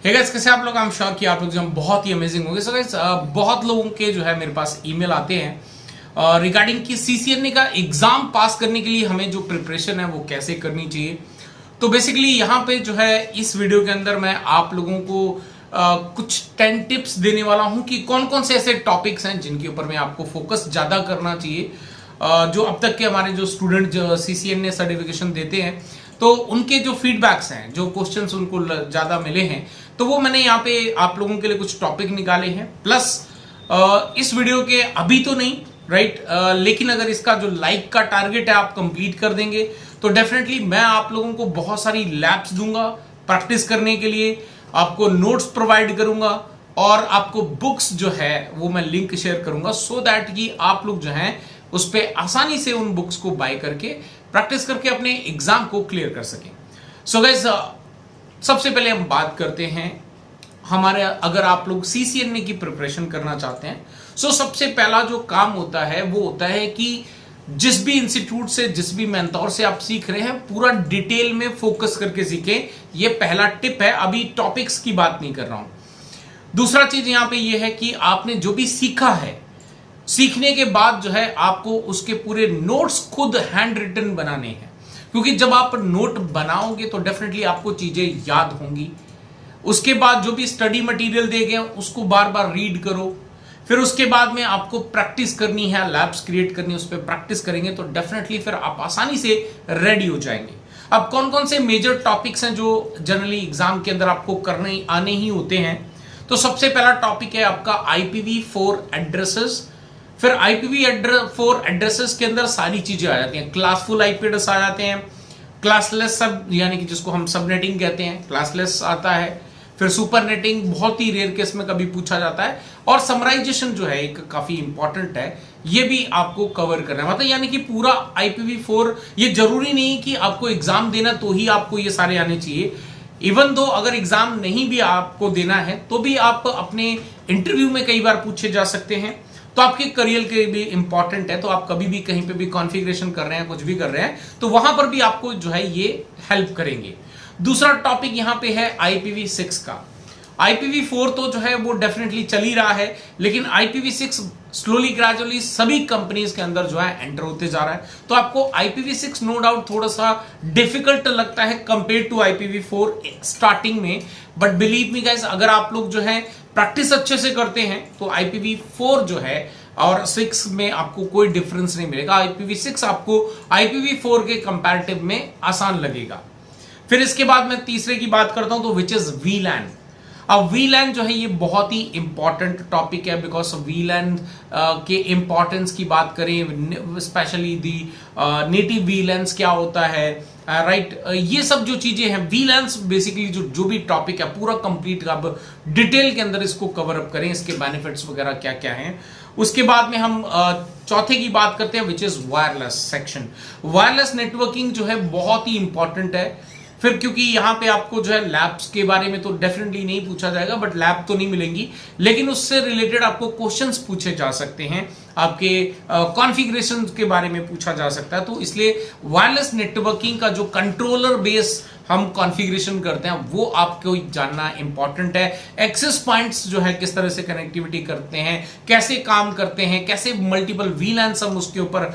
Hey guys, कैसे आप लोग? आई एम श्योर कि आप लोग जो बहुत ही अमेजिंग होंगे। सो गाइस, बहुत लोगों के जो है मेरे पास ईमेल आते हैं रिगार्डिंग कि सीसीएनए का एग्जाम पास करने के लिए हमें जो प्रिपरेशन है वो कैसे करनी चाहिए। तो बेसिकली यहाँ पे जो है इस वीडियो के अंदर मैं आप लोगों को कुछ 10 टिप्स देने वाला हूँ कि कौन कौन से ऐसे टॉपिक्स हैं जिनके ऊपर में आपको फोकस ज़्यादा करना चाहिए। जो अब तक के हमारे जो स्टूडेंट सीसीएनए सर्टिफिकेशन देते हैं तो उनके जो फीडबैक्स हैं, जो क्वेश्चंस उनको ज़्यादा मिले हैं, तो वो मैंने यहाँ पे आप लोगों के लिए कुछ टॉपिक निकाले हैं। प्लस इस वीडियो के अभी तो नहीं राइट, लेकिन अगर इसका जो लाइक का टारगेट है आप कंप्लीट कर देंगे तो डेफिनेटली मैं आप लोगों को बहुत सारी लैब्स दूंगा प्रैक्टिस करने के लिए, आपको नोट्स प्रोवाइड करूंगा और आपको बुक्स जो है वो मैं लिंक शेयर करूंगा सो दैट कि आप लोग जो हैं उस पर आसानी से उन बुक्स को बाय करके प्रैक्टिस करके अपने एग्जाम को क्लियर कर सकें। सो गाइस, सबसे पहले हम बात करते हैं हमारे, अगर आप लोग सीसीएनए की प्रिपरेशन करना चाहते हैं सो सबसे पहला जो काम होता है वो होता है कि जिस भी इंस्टीट्यूट से, जिस भी मेंटोर से आप सीख रहे हैं पूरा डिटेल में फोकस करके सीखें। ये पहला टिप है, अभी टॉपिक्स की बात नहीं कर रहा हूं। दूसरा चीज यहां पे ये है कि आपने जो भी सीखा है, सीखने के बाद जो है आपको उसके पूरे नोट्स खुद हैंड रिटन बनाने हैं, क्योंकि जब आप नोट बनाओगे तो डेफिनेटली आपको चीजें याद होंगी। उसके बाद जो भी स्टडी मटेरियल दे गए उसको बार बार रीड करो। फिर उसके बाद में आपको प्रैक्टिस करनी है, लैब्स क्रिएट करनी है, उस पर प्रैक्टिस करेंगे तो डेफिनेटली फिर आप आसानी से रेडी हो जाएंगे। अब कौन कौन से मेजर टॉपिक्स हैं जो जनरली एग्जाम के अंदर आपको करने आने ही होते हैं, तो सबसे पहला टॉपिक है आपका IPv4 एड्रेसेस। फिर IPv4 एड्रेसेस के अंदर सारी चीजें आ जाती हैं। क्लासफुल IP एड्रेस आ जाते हैं, क्लासलेस सब यानी कि जिसको हम सबनेटिंग कहते हैं, क्लासलेस आता है। फिर सुपर नेटिंग बहुत ही रेयर केस में कभी पूछा जाता है, और समराइजेशन जो है एक काफी इंपॉर्टेंट है, ये भी आपको कवर करना है। मतलब यानी कि पूरा IPv4, ये जरूरी नहीं कि आपको एग्जाम देना तो ही आपको ये सारे आने चाहिए। इवन दो अगर एग्जाम नहीं भी आपको देना है तो भी आप अपने इंटरव्यू में कई बार पूछे जा सकते हैं, तो आपके करियर के भी इंपॉर्टेंट है। तो आप कभी भी कहीं पे भी कॉन्फ़िगरेशन कर रहे हैं, कुछ भी कर रहे हैं, तो वहां पर भी आपको जो है ये हेल्प करेंगे। दूसरा टॉपिक यहां पे है IPv6 का। IPv4 तो जो है वो डेफिनेटली चल ही रहा है, लेकिन IPv6 स्लोली ग्रेजुअली सभी कंपनीज के अंदर जो है एंटर होते जा रहा है। तो आपको IPv6 नो डाउट थोड़ा सा डिफिकल्ट लगता है कंपेयर टू IPv4 स्टार्टिंग में, बट बिलीव मी गाइस, अगर आप लोग जो है प्रैक्टिस अच्छे से करते हैं तो IPv4 जो है और 6 में आपको कोई डिफरेंस नहीं मिलेगा। IPv6 आपको IPv4 के कंपैरेटिव में आसान लगेगा। फिर इसके बाद मैं तीसरे की बात करता हूं तो विच इज VLAN। अब VLAN जो है ये बहुत ही इंपॉर्टेंट टॉपिक है, बिकॉज VLAN के इंपॉर्टेंस की बात करें, स्पेशली दी नेटिव VLANs क्या होता है, राइट, ये सब जो चीजें हैं VLANs बेसिकली जो भी टॉपिक है पूरा कंप्लीट आप डिटेल के अंदर इसको कवर अप करें, इसके बेनिफिट्स वगैरह क्या क्या हैं। उसके बाद में हम चौथे की बात करते हैं which is wireless section. Wireless networking जो है बहुत ही इंपॉर्टेंट है। फिर क्योंकि यहाँ पे आपको जो है लैब्स के बारे में तो डेफिनेटली नहीं पूछा जाएगा, बट लैब तो नहीं मिलेंगी, लेकिन उससे रिलेटेड आपको क्वेश्चंस पूछे जा सकते हैं, आपके कॉन्फ़िगरेशन के बारे में पूछा जा सकता है। तो इसलिए वायरलेस नेटवर्किंग का जो कंट्रोलर बेस हम कॉन्फ़िगरेशन करते हैं वो आपको जानना इंपॉर्टेंट है। एक्सेस पॉइंट्स जो है किस तरह से कनेक्टिविटी करते हैं, कैसे काम करते हैं, कैसे मल्टीपल VLANs हम उसके ऊपर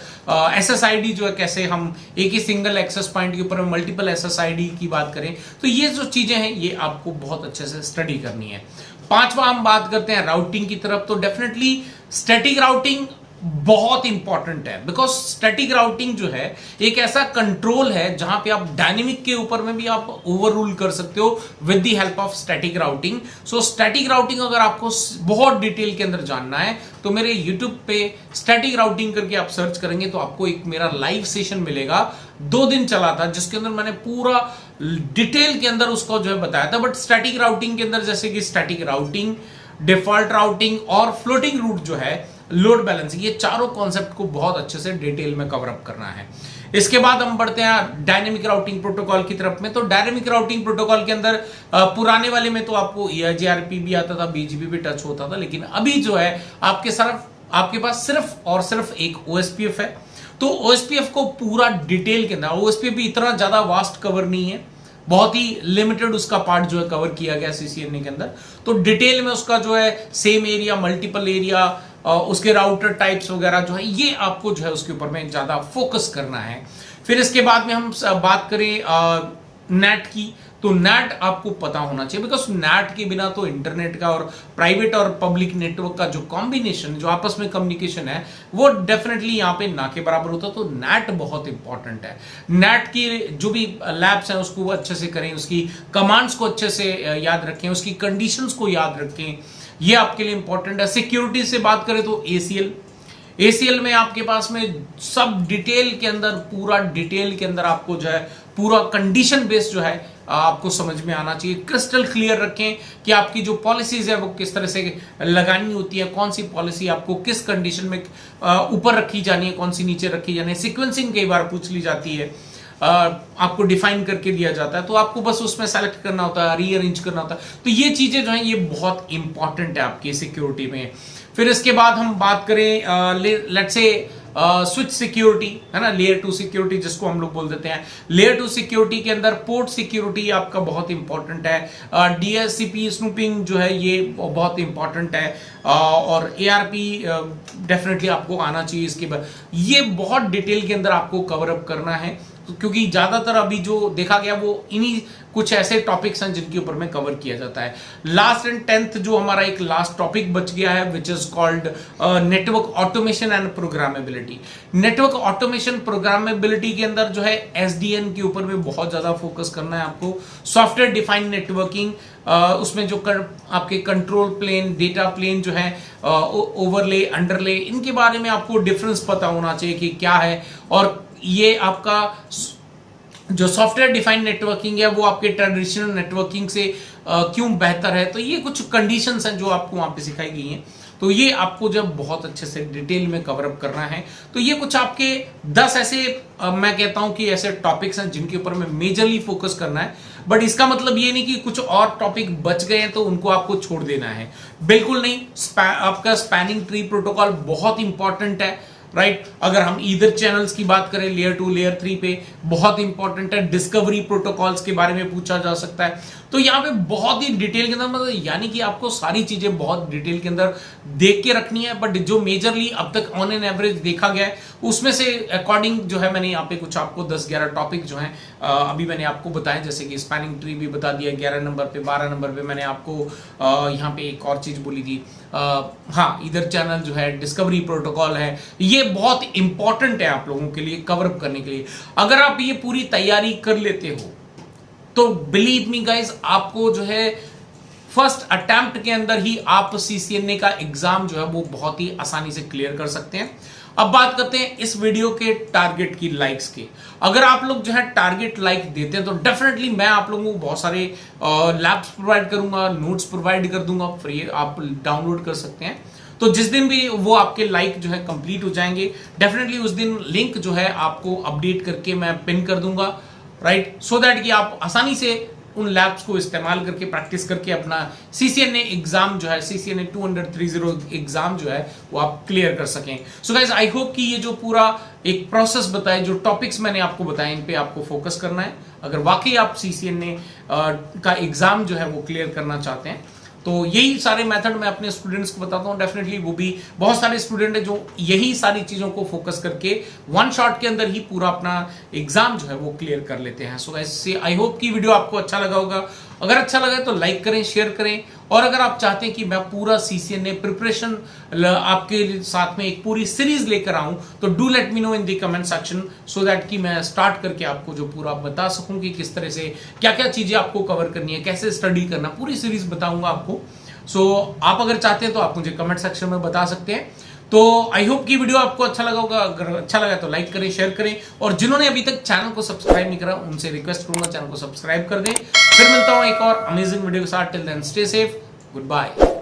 SSID जो है कैसे हम एक ही सिंगल एक्सेस पॉइंट के ऊपर मल्टीपल SSID की बात करें, तो ये जो चीजें हैं ये आपको बहुत अच्छे से स्टडी करनी है। पांचवा हम बात करते हैं राउटिंग की तरफ। तो डेफिनेटली स्टैटिक राउटिंग बहुत इंपॉर्टेंट है, बिकॉज स्टैटिक राउटिंग जो है एक ऐसा कंट्रोल है जहां पे आप डायनेमिक के ऊपर में भी आप ओवर रूल कर सकते हो with the help of static routing. So static routing अगर आपको बहुत डिटेल के अंदर जानना है तो मेरे यूट्यूब पे स्टैटिक राउटिंग करके आप सर्च करेंगे तो आपको एक मेरा लाइव सेशन मिलेगा, 2 दिन चला था, जिसके अंदर मैंने पूरा डिटेल के अंदर उसको जो है बताया था। बट स्टैटिक राउटिंग के अंदर जैसे कि स्टैटिक राउटिंग, डिफॉल्ट राउटिंग और फ्लोटिंग रूट जो है, लोड बैलेंसिंग, ये चारों कॉन्सेप्ट को बहुत अच्छे से डिटेल में कवर अप करना है। इसके बाद हम बढ़ते हैं डायनेमिक राउटिंग प्रोटोकॉल की तरफ में। तो डायनेमिक राउटिंग प्रोटोकॉल के अंदर पुराने वाले में तो आपको EIGRP भी आता था, BGP भी टच होता था, लेकिन अभी जो है आपके पास सिर्फ और सिर्फ एक OSPF है। तो OSPF को पूरा डिटेल के अंदर, OSPF भी इतना ज्यादा वास्ट कवर नहीं है, बहुत ही लिमिटेड उसका पार्ट जो है कवर किया गया सीसीएनए के अंदर। तो डिटेल में उसका जो है सेम एरिया, मल्टीपल एरिया, उसके राउटर टाइप्स वगैरह जो है ये आपको जो है उसके ऊपर में ज्यादा फोकस करना है। फिर इसके बाद में हम बात करें नेट की, तो नेट आपको पता होना चाहिए, बिकॉज नेट के बिना तो इंटरनेट का और प्राइवेट और पब्लिक नेटवर्क का जो कॉम्बिनेशन, जो आपस में कम्युनिकेशन है, वो डेफिनेटली यहाँ पे ना के बराबर होता है। तो नेट बहुत इंपॉर्टेंट है। नेट की जो भी लैब्स हैं उसको अच्छे से करें, उसकी कमांड्स को अच्छे से याद रखें, उसकी कंडीशंस को याद रखें, ये आपके लिए इंपॉर्टेंट है। सिक्योरिटी से बात करें तो एसीएल में आपके पास में सब डिटेल के अंदर, पूरा डिटेल के अंदर आपको जो है पूरा कंडीशन बेस्ड जो है आपको समझ में आना चाहिए। क्रिस्टल क्लियर रखें कि आपकी जो पॉलिसीज है वो किस तरह से लगानी होती है, कौन सी पॉलिसी आपको किस कंडीशन में ऊपर रखी जानी है, कौन सी नीचे रखी जानी है। सीक्वेंसिंग कई बार पूछ ली जाती है, आपको डिफाइन करके दिया जाता है, तो आपको बस उसमें सेलेक्ट करना होता है, रीअरेंज करना होता है। तो ये चीजें जो है ये बहुत इंपॉर्टेंट है आपकी सिक्योरिटी में। फिर इसके बाद हम बात करें लेट्स से स्विच सिक्योरिटी, है ना, लेयर 2 सिक्योरिटी जिसको हम लोग बोल देते हैं। लेयर 2 सिक्योरिटी के अंदर पोर्ट सिक्योरिटी आपका बहुत इंपॉर्टेंट है। डीएचसीपी स्नूपिंग जो है ये बहुत इंपॉर्टेंट है, और एआरपी डेफिनेटली आपको आना चाहिए। इसके बाद ये बहुत डिटेल के अंदर आपको कवर अप करना है, क्योंकि ज्यादातर अभी जो देखा गया वो इन्हीं कुछ ऐसे टॉपिक्स हैं जिनके ऊपर में कवर किया जाता है। लास्ट एंड 10th जो हमारा एक लास्ट टॉपिक बच गया है, which is called network automation and programmability. Network automation programmability के अंदर जो है एसडीएन के ऊपर में बहुत ज्यादा फोकस करना है आपको। सॉफ्टवेयर डिफाइंड नेटवर्किंग, उसमें जो आपके कंट्रोल प्लेन, डेटा प्लेन जो है, ओवरले, अंडरले, इनके बारे में आपको डिफरेंस पता होना चाहिए कि क्या है। और ये आपका जो सॉफ्टवेयर डिफाइंड नेटवर्किंग है वो आपके ट्रेडिशनल नेटवर्किंग से क्यों बेहतर है। तो ये कुछ कंडीशंस हैं जो आपको वहां पे सिखाई गई हैं, तो ये आपको जब बहुत अच्छे से डिटेल में कवर अप करना है। तो ये कुछ आपके 10 ऐसे मैं कहता हूं कि ऐसे टॉपिक्स हैं जिनके ऊपर में मेजरली फोकस करना है। बट इसका मतलब ये नहीं कि कुछ और टॉपिक बच गए हैं तो उनको आपको छोड़ देना है, बिल्कुल नहीं। आपका स्पैनिंग ट्री प्रोटोकॉल बहुत इंपॉर्टेंट है, राइट। अगर हम ईदर चैनल्स की बात करें, लेयर 2 लेयर 3 पे बहुत इंपॉर्टेंट है। डिस्कवरी प्रोटोकॉल्स के बारे में पूछा जा सकता है। तो यहाँ पे बहुत ही डिटेल के अंदर, मतलब यानी कि आपको सारी चीजें बहुत डिटेल के अंदर देख के रखनी है। बट जो मेजरली अब तक ऑन एन एवरेज देखा गया है उसमें से अकॉर्डिंग जो है मैंने यहाँ पे कुछ आपको 10-11 टॉपिक जो है अभी मैंने आपको बताया, जैसे कि स्पैनिंग ट्री भी बता दिया 11 नंबर पे। 12 नंबर पे मैंने आपको यहाँ पे एक और चीज बोली थी, हाँ, इधर चैनल जो है, डिस्कवरी प्रोटोकॉल है। ये बहुत इंपॉर्टेंट है आप लोगों के लिए कवर अप करने के लिए। अगर आप ये पूरी तैयारी कर लेते हो तो बिलीव मी गाइज, आपको जो है फर्स्ट अटेम्प्ट के अंदर ही आप सीसीएनए का एग्जाम जो है वो बहुत ही आसानी से क्लियर कर सकते हैं। अब बात करते हैं इस वीडियो के टारगेट की, लाइक्स की। अगर आप लोग जो है टारगेट लाइक देते हैं तो डेफिनेटली मैं आप लोगों को बहुत सारे लैब्स प्रोवाइड करूंगा, नोट्स प्रोवाइड कर दूंगा, फ्री आप डाउनलोड कर सकते हैं। तो जिस दिन भी वो आपके लाइक जो है कंप्लीट हो जाएंगे, डेफिनेटली उस दिन लिंक जो है आपको अपडेट करके मैं पिन कर दूंगा, राइट, सो दैट कि आप आसानी से उन लैब्स को इस्तेमाल करके, प्रैक्टिस करके अपना सीसीएनए एग्जाम जो है, सीसीएनए 200 एग्जाम जो है वो आप क्लियर कर सकें। सो गाइस, आई होप कि ये जो पूरा एक प्रोसेस बताया, जो टॉपिक्स मैंने आपको बताए, इन पे आपको फोकस करना है। अगर वाकई आप सीसीएनए का एग्जाम जो है वो क्लियर करना चाहते हैं तो यही सारे मेथड मैं अपने स्टूडेंट्स को बताता हूं। डेफिनेटली वो भी बहुत सारे स्टूडेंट हैं जो यही सारी चीजों को फोकस करके वन शॉट के अंदर ही पूरा अपना एग्जाम जो है वो क्लियर कर लेते हैं। सो गाइस, आई होप कि वीडियो आपको अच्छा लगा होगा। अगर अच्छा लगा तो लाइक करें, शेयर करें, और अगर आप चाहते हैं कि मैं पूरा सीसीएनए प्रिपरेशन आपके साथ में एक पूरी सीरीज लेकर आऊं तो do let me know in the comment section, so that कि मैं स्टार्ट करके आपको जो पूरा बता सकूं कि किस तरह से क्या क्या चीजें आपको कवर करनी है, कैसे स्टडी करना, पूरी सीरीज बताऊंगा आपको। सो आप अगर चाहते हैं तो आप मुझे कमेंट सेक्शन में बता सकते हैं। तो आई होप कि वीडियो आपको अच्छा लगा होगा। अगर अच्छा लगा तो लाइक करें, शेयर करें, और जिन्होंने अभी तक चैनल को सब्सक्राइब नहीं करा उनसे रिक्वेस्ट करूंगा चैनल को सब्सक्राइब कर दें। फिर मिलता हूं एक और अमेजिंग वीडियो के साथ। Till then stay safe, good bye.